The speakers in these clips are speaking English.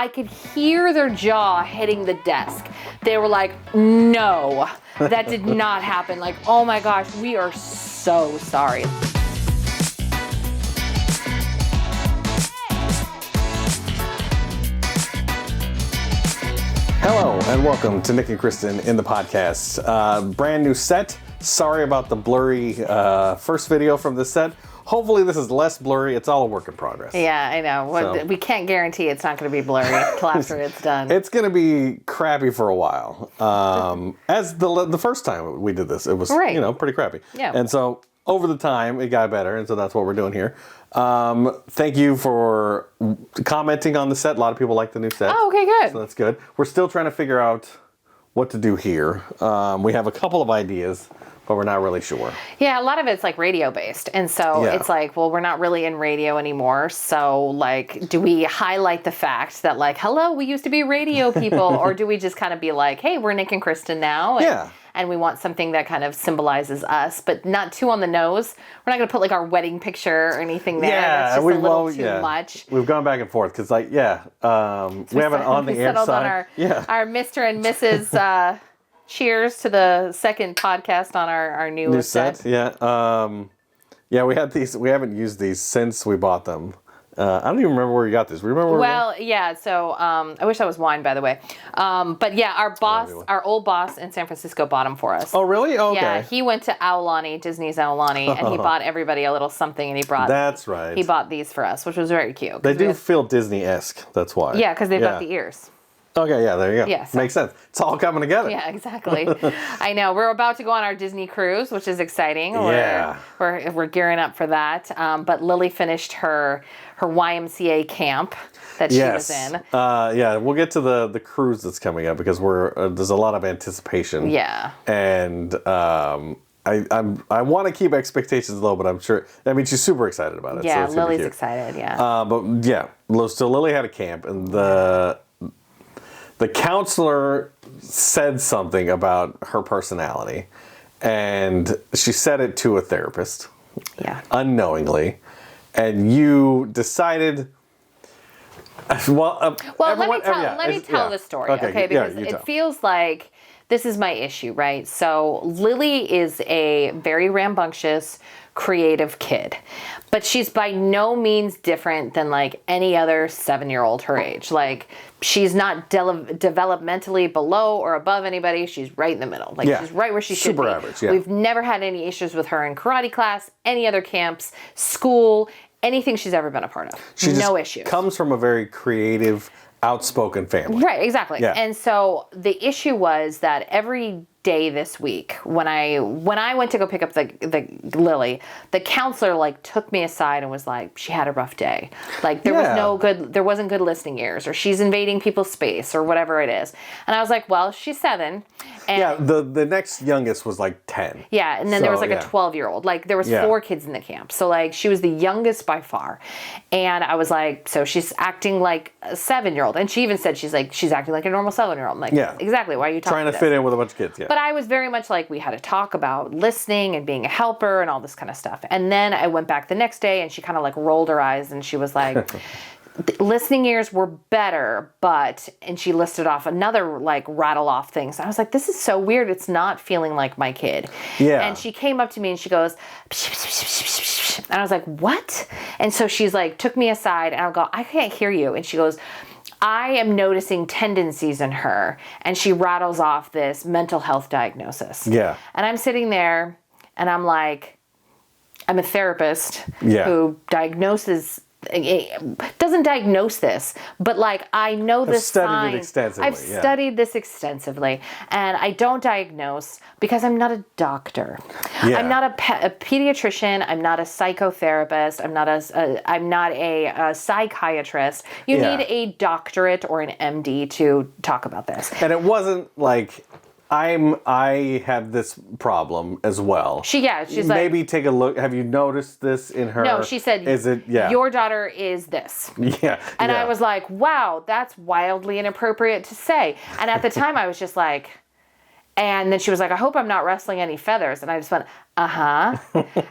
I could hear their jaw hitting the desk. They were like, no, that did not happen. Like, oh my gosh, we are so sorry. Hello and welcome to Nick and Kristen in the podcast. Brand new set. Sorry about the blurry first video from this set. Hopefully this is less blurry. It's all a work in progress. Yeah, I know. We can't guarantee it's not going to be blurry till after it's done. It's going to be crappy for a while. As the first time we did this, it was pretty crappy. Yeah. And so over the time, it got better, and so that's what we're doing here. Thank you for commenting on the set. A lot of people like the new set. Oh, okay, good. So that's good. We're still trying to figure out what to do here. We have a couple of ideas, but we're not really sure. Yeah, a lot of it's like radio based. And so it's like, well, we're not really in radio anymore. So like, do we highlight the fact that like, hello, we used to be radio people? Or do we just kind of be like, hey, we're Nick and Kristen now? And we want something that kind of symbolizes us, but not too on the nose. We're not going to put like our wedding picture or anything there. That's just a little too much. We've gone back and forth because we have an on the air side. Our Mr. and Mrs. Cheers to the second podcast on our new set. Yeah. We had these. We haven't used these since we bought them. I don't even remember where you got this. Remember? So I wish that was wine, by the way. But yeah, our old boss in San Francisco bought them for us. Oh, really? Oh, okay. Yeah, he went to Aulani, Disney's Aulani, and he bought everybody a little something, and he brought. That's right. He bought these for us, which was very cute. They do feel Disney-esque. That's why. Yeah, because they've got the ears. Okay, yeah, there you go. Yeah, so, makes sense. It's all coming together. Yeah, exactly. I know. We're about to go on our Disney cruise, which is exciting. We're gearing up for that. But Lily finished her YMCA camp that she was in. We'll get to the cruise that's coming up because there's a lot of anticipation. Yeah. And I want to keep expectations low, but I'm sure. I mean, she's super excited about it. Yeah, so Lily's excited. Yeah. So Lily had a camp, and the counselor said something about her personality, and she said it to a therapist. Yeah. Unknowingly, and you decided. Let me tell the story, okay? Because it feels like this is my issue, right? So Lily is a very rambunctious, creative kid, but she's by no means different than like any other 7-year-old her age. Like she's not developmentally below or above anybody. She's right in the middle. Like she's right where she should be. Super average. Yeah. We've never had any issues with her in karate class, any other camps, school, anything she's ever been a part of. No issues. Comes from a very creative, outspoken family. Right, exactly. Yeah. And so the issue was that every day this week, when I went to go pick up the Lily, the counselor like took me aside and was like, she had a rough day. Like there wasn't good listening ears, or she's invading people's space, or whatever it is. And I was like, well, she's 7. And the next youngest was like 10. Yeah, and then there was like a 12-year-old. Like there was 4 kids in the camp. So like she was the youngest by far. And I was like, so she's acting like a 7-year-old. And she even said she's acting like a normal 7-year-old. I'm like, exactly. Why are you trying to fit in with a bunch of kids? Yeah. But I was very much like, we had to talk about listening and being a helper and all this kind of stuff. And then I went back the next day and she kind of like rolled her eyes and she was like, listening ears were better, and she listed off another like rattle off things. I was like, this is so weird. It's not feeling like my kid. Yeah. And she came up to me and she goes, psh, psh, psh, psh, psh. And I was like, what? And so she's like, took me aside and I'll go, I can't hear you. And she goes, I am noticing tendencies in her. And she rattles off this mental health diagnosis. Yeah. And I'm sitting there and I'm like, I'm a therapist who doesn't diagnose this, but like I know the signs. I've studied this extensively, and I don't diagnose because I'm not a doctor. Yeah. I'm not a pediatrician. I'm not a psychotherapist. I'm not a psychiatrist. You need a doctorate or an MD to talk about this. And it wasn't like I have this problem as well. She's maybe take a look. Have you noticed this in her? No, she said, your daughter is this. Yeah. And I was like, wow, that's wildly inappropriate to say. And at the time I was just like, and then she was like, I hope I'm not rustling any feathers. And I just went, and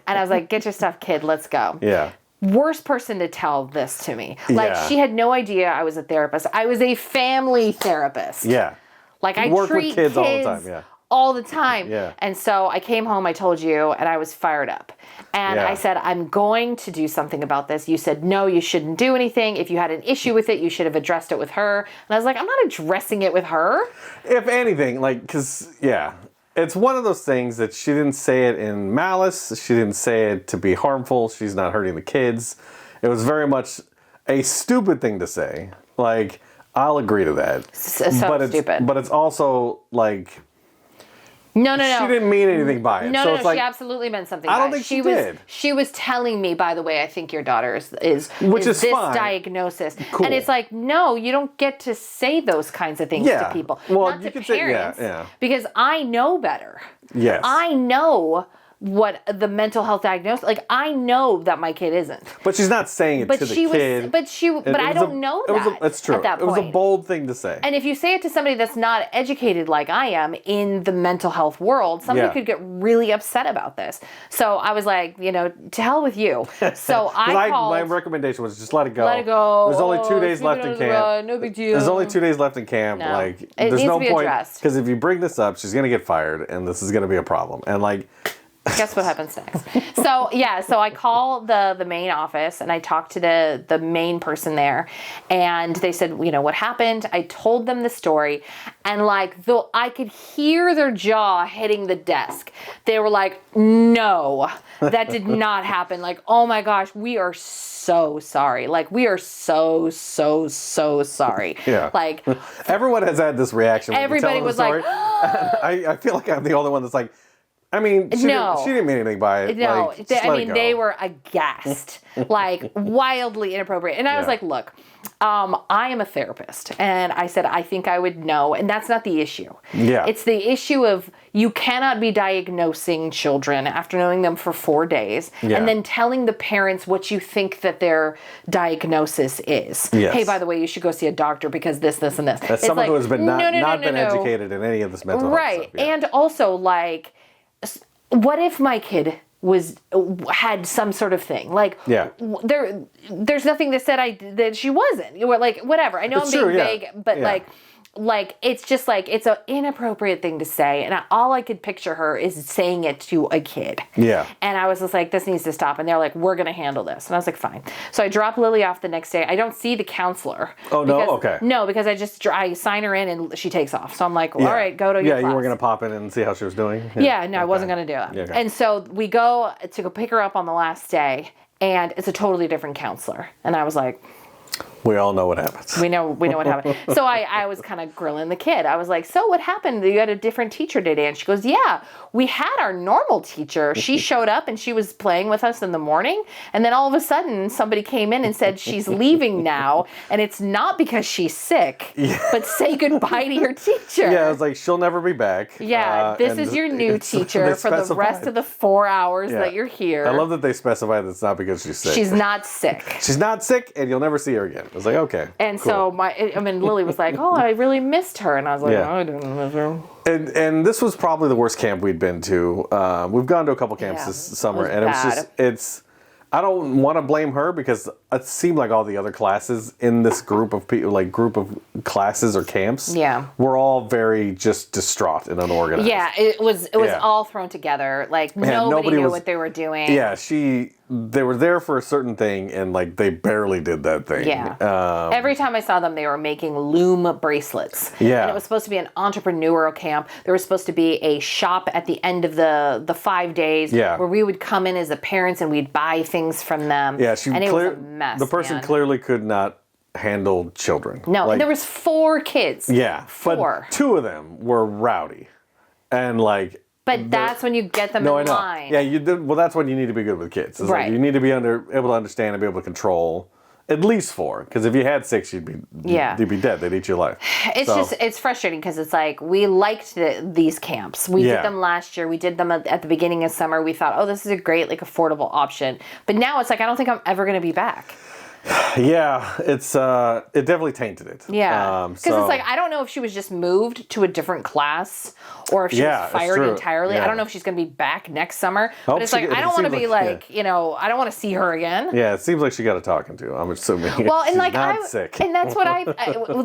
I was like, get your stuff, kid, let's go. Yeah. worst person to tell this to me. Like, she had no idea I was a therapist. I was a family therapist. Yeah. Like, I work treat with kids all the time. Yeah. All the time. Yeah. And so I came home, I told you, and I was fired up. And I said, I'm going to do something about this. You said, no, you shouldn't do anything. If you had an issue with it, you should have addressed it with her. And I was like, I'm not addressing it with her. If anything, like, because, it's one of those things that she didn't say it in malice. She didn't say it to be harmful. She's not hurting the kids. It was very much a stupid thing to say. Like, I'll agree to that. So stupid. But it's also, like... No. She didn't mean anything by it. No, she absolutely meant something. I don't think she did. She was telling me, by the way, I think your daughter is this fine. diagnosis. Cool. And it's like, no, you don't get to say those kinds of things to people. Well, not you to can parents. say, Because I know better. Yes. I know what the mental health diagnosis, like, I know that my kid isn't. But she's not saying it to the kid. But I don't know that. It's true. At that point. It was a bold thing to say. And if you say it to somebody that's not educated like I am in the mental health world, somebody could get really upset about this. So I was like, to hell with you. So I called. My recommendation was just let it go. Let it go. There's only 2 days left in camp. No big deal. There's only 2 days left in camp. No. Like, It there's needs no to be point. addressed. Because if you bring this up, she's going to get fired, and this is going to be a problem. And, like... Guess what happens next? So I call the main office and I talked to the main person there, and they said, what happened? I told them the story, and like, though I could hear their jaw hitting the desk, they were like, no, that did not happen. Like, oh my gosh, we are so sorry. Like, we are so sorry. Yeah. Like, everyone has had this reaction. Everybody was like, I feel like I'm the only one that's like, I mean, she didn't mean anything by it. No, like, they were aghast, like wildly inappropriate. And I was like, look, I am a therapist. And I said, I think I would know. And that's not the issue. Yeah. It's the issue of you cannot be diagnosing children after knowing them for 4 days and then telling the parents what you think that their diagnosis is. Yes. Hey, by the way, you should go see a doctor because this, and this. As someone who has been not been educated in any of this mental health stuff. Yeah. And also, like, what if my kid had some sort of thing? Like, there's nothing that said that she wasn't. You were like, whatever. I know I'm being vague, but like it's just like, it's an inappropriate thing to say, and all I could picture her is saying it to a kid. Yeah. And I was just like, this needs to stop. And they're like, we're gonna handle this. And I was like, fine. So I drop Lily off the next day. I don't see the counselor. Oh, no? Okay. No, because I sign her in and she takes off. So I'm like, all right, go to your class. Yeah, you were gonna pop in and see how she was doing? I wasn't gonna do it. Yeah, okay. And so we go to pick her up on the last day, and it's a totally different counselor. And I was like, we all know what happens. We know what happened. So I was kind of grilling the kid. I was like, so what happened? You had a different teacher today? And she goes, yeah, we had our normal teacher. She showed up and she was playing with us in the morning. And then all of a sudden somebody came in and said she's leaving now. And it's not because she's sick, but say goodbye to your teacher. Yeah, I was like, she'll never be back. Yeah, this is your new teacher for the rest of the 4 hours that you're here. I love that they specify that it's not because she's sick. She's not sick. She's not sick, and you'll never see her again. I was like, okay. And cool. So Lily was like, oh, I really missed her. And I was like, I didn't miss her. And this was probably the worst camp we'd been to. We've gone to a couple camps this summer, and I don't want to blame her because it seemed like all the other classes in this group of people, like group of classes or camps, were all very just distraught and unorganized. Yeah, it was all thrown together. Like nobody knew what they were doing. Yeah, they were there for a certain thing, and like they barely did that thing. Yeah. Every time I saw them, they were making loom bracelets. Yeah. And it was supposed to be an entrepreneurial camp. There was supposed to be a shop at the end of the 5 days where we would come in as the parents and we'd buy things from them. Yeah, it was a mess. The person clearly could not handle children. No, and there was 4 kids. Yeah. 4. But 2 of them were rowdy. And like... But that's when you get them in line. Yeah, you did. Well, that's when you need to be good with kids. It's like you need to be able to understand and be able to control at least 4. Because if you had 6, you'd be dead. They'd eat your life. It's frustrating because it's like we liked these camps. We did them last year. We did them at the beginning of summer. We thought, oh, this is a great affordable option. But now it's like I don't think I'm ever going to be back. Yeah, it definitely tainted it. Yeah, because it's like, I don't know if she was just moved to a different class or if she was fired entirely. Yeah. I don't know if she's going to be back next summer. But it's like, I don't want to be like, I don't want to see her again. Yeah, it seems like she got a talking to. I'm assuming. Well, and like not sick. And that's what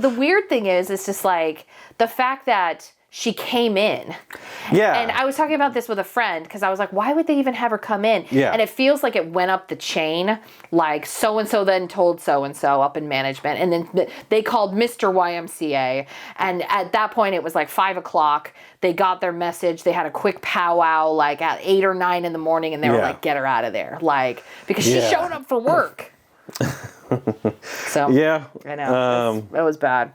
the weird thing is, it's just like the fact that she came in. Yeah. And I was talking about this with a friend because I was like, why would they even have her come in? Yeah. And it feels like it went up the chain. Like so-and-so then told so-and-so up in management. And then they called Mr. YMCA. And at that point, it was like 5 o'clock. They got their message. They had a quick powwow like at 8 or 9 in the morning. And they were like, get her out of there. Like, because she showed up for work. So, yeah. I know. It was bad.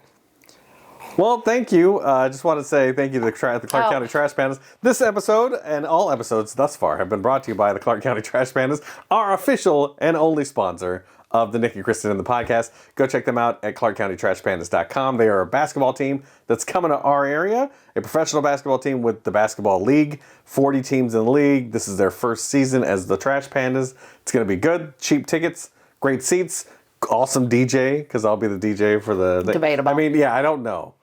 Well, thank you. I just want to say thank you to the Clark County Trash Pandas. This episode and all episodes thus far have been brought to you by the Clark County Trash Pandas, our official and only sponsor of the Nick and Kristen and the podcast. Go check them out at clarkcountytrashpandas.com. They are a basketball team that's coming to our area, a professional basketball team with the basketball league, 40 teams in the league. This is their first season as the Trash Pandas. It's going to be good, cheap tickets, great seats, awesome DJ, because I'll be the DJ for the... Debatable. I mean, yeah, I don't know.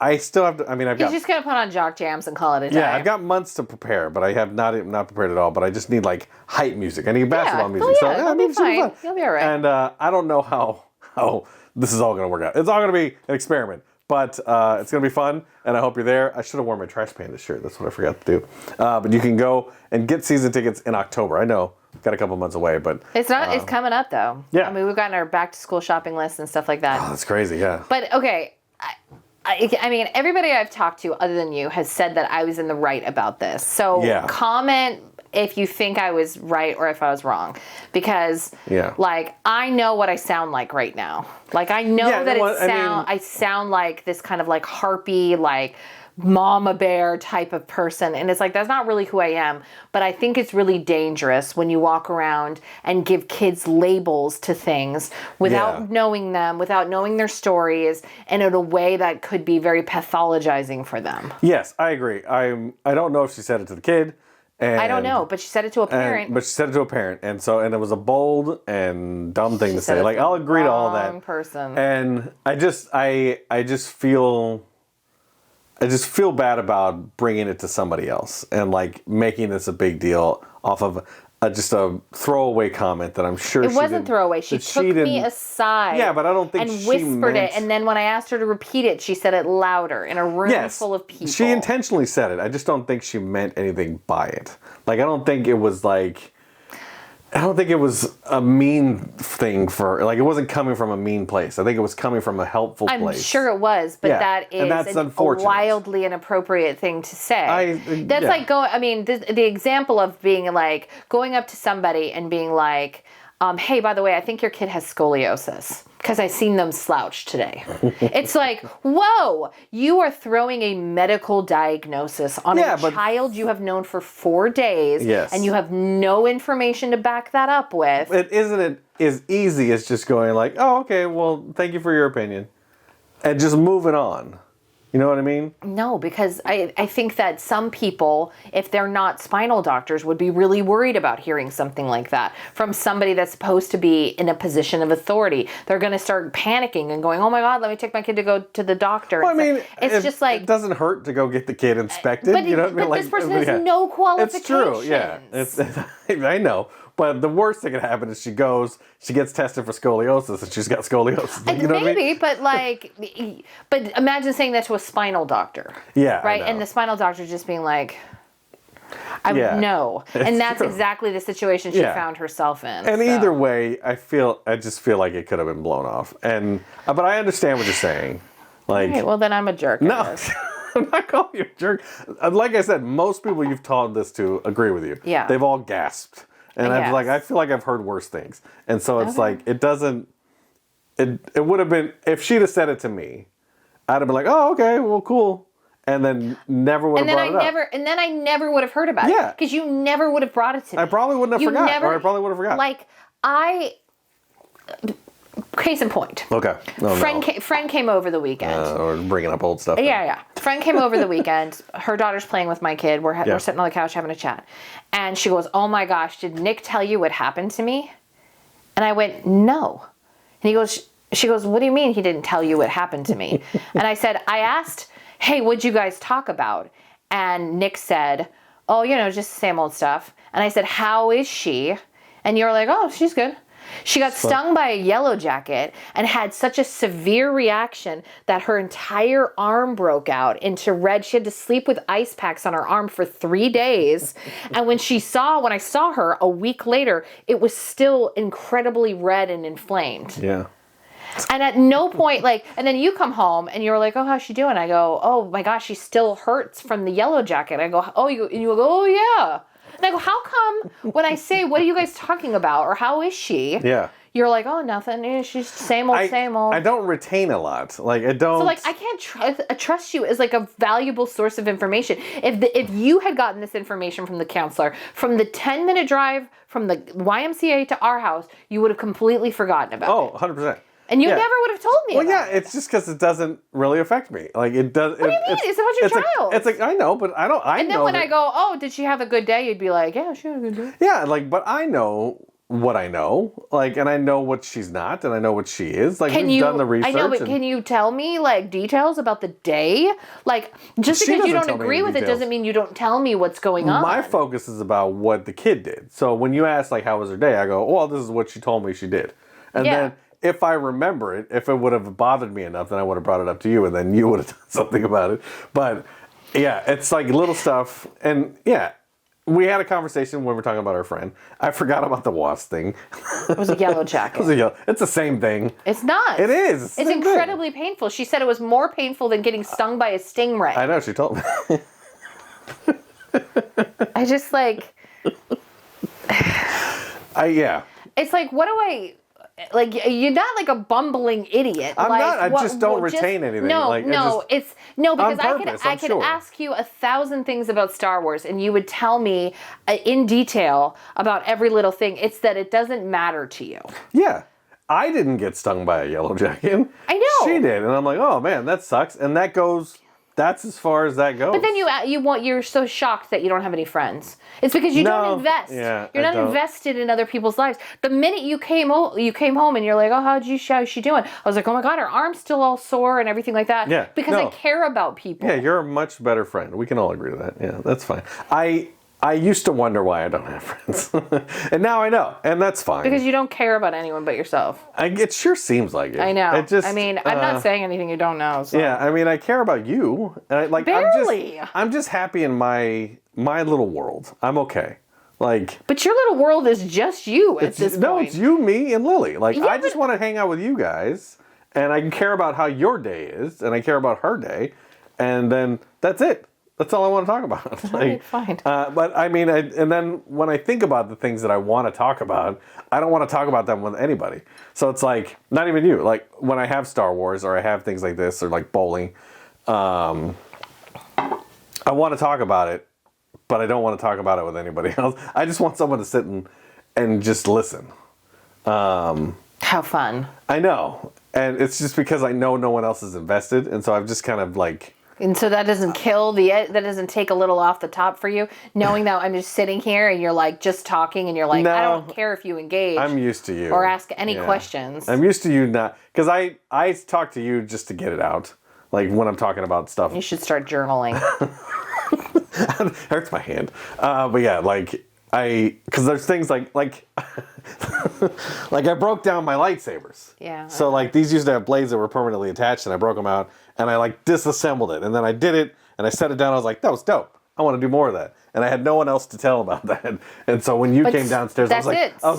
I still have to, I mean, I've got... He's just going to put on jock jams and call it a day. Yeah, I've got months to prepare, but I have not prepared at all, but I just need, like, hype music. I need basketball music. Oh, yeah, so, it'll be fine. You'll be all right. And I don't know how this is all going to work out. It's all going to be an experiment, but it's going to be fun, and I hope you're there. I should have worn my Trash Panda shirt. That's what I forgot to do. But you can go and get season tickets in October. I know, got a couple months away, but... It's not. It's coming up, though. Yeah. I mean, we've gotten our back-to-school shopping list and stuff like that. Oh, that's crazy, yeah. But, okay... I mean, everybody I've talked to other than you has said that I was in the right about this. So comment if you think I was right or if I was wrong. Because, like, I know what I sound like right now. Like, I know that I sound like this kind of, like, harpy, like... mama bear type of person, and it's like, that's not really who I am. But I think it's really dangerous when you walk around and give kids labels to things without knowing them, without knowing their stories, and in a way that could be very pathologizing for them. Yes, I agree. I don't know if she said it to the kid. And, I don't know, but she said it to a parent. And it was a bold and dumb thing to say. Like, I'll agree to all that. Wrong person. And I just feel bad about bringing it to somebody else and like making this a big deal off of just a throwaway comment that I'm sure it wasn't throwaway. She took me aside. Yeah, but I don't think and whispered it. And then when I asked her to repeat it, she said it louder in a room full of people. She intentionally said it. I just don't think she meant anything by it. Like, I don't think it was a mean thing it wasn't coming from a mean place. I think it was coming from a helpful place. I'm sure it was, but that is a wildly inappropriate thing to say. That's like the example of being like going up to somebody and being like, hey, by the way, I think your kid has scoliosis because I seen them slouch today. It's like, whoa, you are throwing a medical diagnosis on a child you have known for 4 days, and you have no information to back that up with. Isn't it as easy as just going like, oh, okay, well, thank you for your opinion, and just moving on? You know what I mean? No, because I think that some people, if they're not spinal doctors, would be really worried about hearing something like that from somebody that's supposed to be in a position of authority. They're going to start panicking and going, oh my God, let me take my kid to go to the doctor. Well, I mean, it's just like... It doesn't hurt to go get the kid inspected. But, you know what I mean? But this person has no qualifications. It's true, yeah. I know. But the worst thing that can happen is she gets tested for scoliosis, and she's got scoliosis. You know what I mean? but imagine saying that to a spinal doctor. Yeah. Right? And the spinal doctor just being like, I would know. And that's exactly the situation she found herself in. And either way, I just feel like it could have been blown off. But I understand what you're saying. Like, okay, well, then I'm a jerk. No. I'm not calling you a jerk. Like I said, most people you've taught this to agree with you. Yeah. They've all gasped. And I feel like I've heard worse things. And so it's like, it would have been, if she'd have said it to me, I'd have been like, oh, okay, well, cool. And then never would have brought it up. And then I never would have heard about it. Because you never would have brought it to me. I probably wouldn't have forgot. Or I probably would have forgot. Like, case in point. Okay. Friend came over the weekend. Or bringing up old stuff. Yeah. Friend came over the weekend. Her daughter's playing with my kid. We're sitting on the couch having a chat. And she goes, oh my gosh, did Nick tell you what happened to me? And I went, no. she goes, what do you mean he didn't tell you what happened to me? And I said, I asked, hey, what'd you guys talk about? And Nick said, oh, just the same old stuff. And I said, how is she? And you're like, oh, she's good. She got stung by a yellow jacket and had such a severe reaction that her entire arm broke out into red. She had to sleep with ice packs on her arm for 3 days. And when I saw her a week later, it was still incredibly red and inflamed. Yeah. And at no point, and then you come home and you're like, oh, how's she doing? I go, oh my gosh, she still hurts from the yellow jacket. I go, oh, and you go, oh yeah. And I go, how come when I say, what are you guys talking about? Or how is she? Yeah. You're like, oh, nothing. She's same old, same old. I don't retain a lot. I don't. So I can't trust you as a valuable source of information. If you had gotten this information from the counselor, from the 10-minute drive from the YMCA to our house, you would have completely forgotten about it. Oh, 100%. And you never would have told me about it. It's just because it doesn't really affect me. It does. What do you mean? It's about your child. It's I know, but I don't. And then when I go, oh, did she have a good day? You'd be like, yeah, she had a good day. Yeah, but I know what I know, and I know what she's not, and I know what she is. We've done the research. I know, but can you tell me details about the day? Just because you don't agree with it doesn't mean you don't tell me what's going on. My focus is about what the kid did. So when you ask how was her day, I go, well, this is what she told me she did, and then. If I remember it, if it would have bothered me enough, then I would have brought it up to you, and then you would have done something about it. But yeah, it's little stuff, and yeah, we had a conversation when we were talking about our friend. I forgot about the wasp thing. It was a yellow jacket. It's the same thing. It's not. It is. It's incredibly painful. She said it was more painful than getting stung by a stingray. I know. She told me. I just yeah. It's what do I? You're not a bumbling idiot. I'm not. I just don't retain anything. Because I could ask you 1,000 things about Star Wars, and you would tell me in detail about every little thing. It's that it doesn't matter to you. Yeah, I didn't get stung by a yellow jacket. I know she did, and I'm like, oh man, that sucks. And that goes. That's as far as that goes. But then you're so shocked that you don't have any friends. It's because you don't invest. Yeah, you're not invested in other people's lives. The minute you came home and you're like, oh, how's she doing? I was like, oh my God, her arm's still all sore and everything like that. Yeah. Because I care about people. Yeah, you're a much better friend. We can all agree to that. Yeah, that's fine. I used to wonder why I don't have friends. And now I know. And that's fine. Because you don't care about anyone but yourself. It sure seems like it. I know. I'm not saying anything you don't know. So. Yeah, I care about you. And Barely. I'm just happy in my little world. I'm okay. But your little world is just you at this point. No, it's you, me, and Lily. I just want to hang out with you guys. And I can care about how your day is. And I care about her day. And then that's it. That's all I want to talk about. Fine. But and then when I think about the things that I want to talk about, I don't want to talk about them with anybody. So it's not even you. When I have Star Wars or I have things like this or bowling, I want to talk about it, but I don't want to talk about it with anybody else. I just want someone to sit and just listen. How fun. I know. And it's just because I know no one else is invested. And so I've just kind of And so that doesn't that doesn't take a little off the top for you, knowing that I'm just sitting here and you're just talking and you're no, I don't care if you engage. I'm used to you. Or ask any questions. I'm used to you not, because I talk to you just to get it out. When I'm talking about stuff. You should start journaling. Hurts my hand. But yeah, because there's things I broke down my lightsabers. Yeah. So these used to have blades that were permanently attached, and I broke them out, and I disassembled it, and then I did it, and I set it down. I was like, that was dope. I want to do more of that, and I had no one else to tell about that. And so when you came downstairs, I was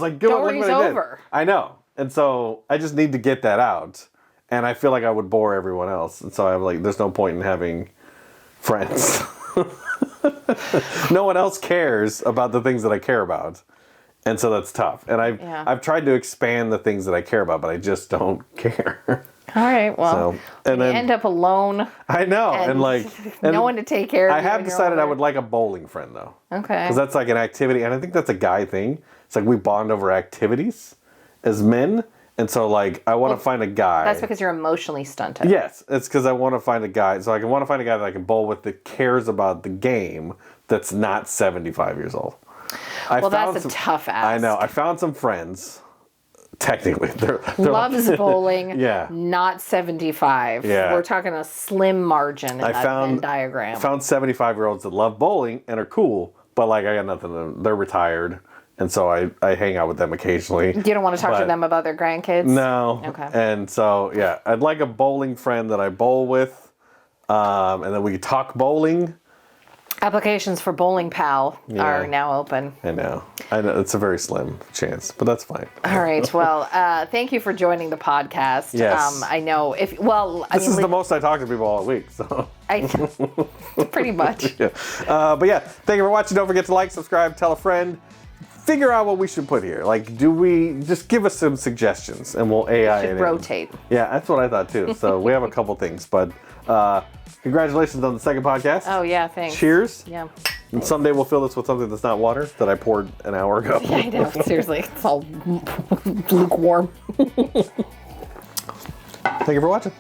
like, good, look what I did. I know, and so I just need to get that out, and I feel like I would bore everyone else, and so I'm there's no point in having friends. No one else cares about the things that I care about. And so that's tough. And I've tried to expand the things that I care about, but I just don't care. All right, well, and then end up alone. I know, and no one to take care of you. I have decided I would like a bowling friend, though. Okay. Because that's an activity, and I think that's a guy thing. It's we bond over activities as men. And so, I want to find a guy. That's because you're emotionally stunted. Yes, it's because I want to find a guy. So I want to find a guy that I can bowl with that cares about the game that's not 75 years old. That's a tough ask. I know. I found some friends technically. They're Loves bowling. Yeah. Not 75. Yeah. We're talking a slim margin in that Venn diagram. I found 75-year-olds that love bowling and are cool, but like I got nothing to them. They're retired. And so I hang out with them occasionally. You don't want to talk to them about their grandkids? No. Okay. And so, yeah, I'd like a bowling friend that I bowl with, and then we could talk bowling. Applications for Bowling Pal are now open. I know. It's a very slim chance, but that's fine. All right. Well, thank you for joining the podcast. Yes. I know this is the most I talk to people all week, so. Pretty much. Yeah. But yeah, thank you for watching. Don't forget to like, subscribe, tell a friend. Figure out what we should put here. Like, do we just give us some suggestions and we'll AI it. Should rotate. Yeah, that's what I thought too. So we have a couple things, but congratulations on the second podcast. Oh yeah, thanks. Cheers. Yeah. And someday we'll fill this with something that's not water that I poured an hour ago. Yeah, I know. Seriously, it's all lukewarm. Thank you for watching.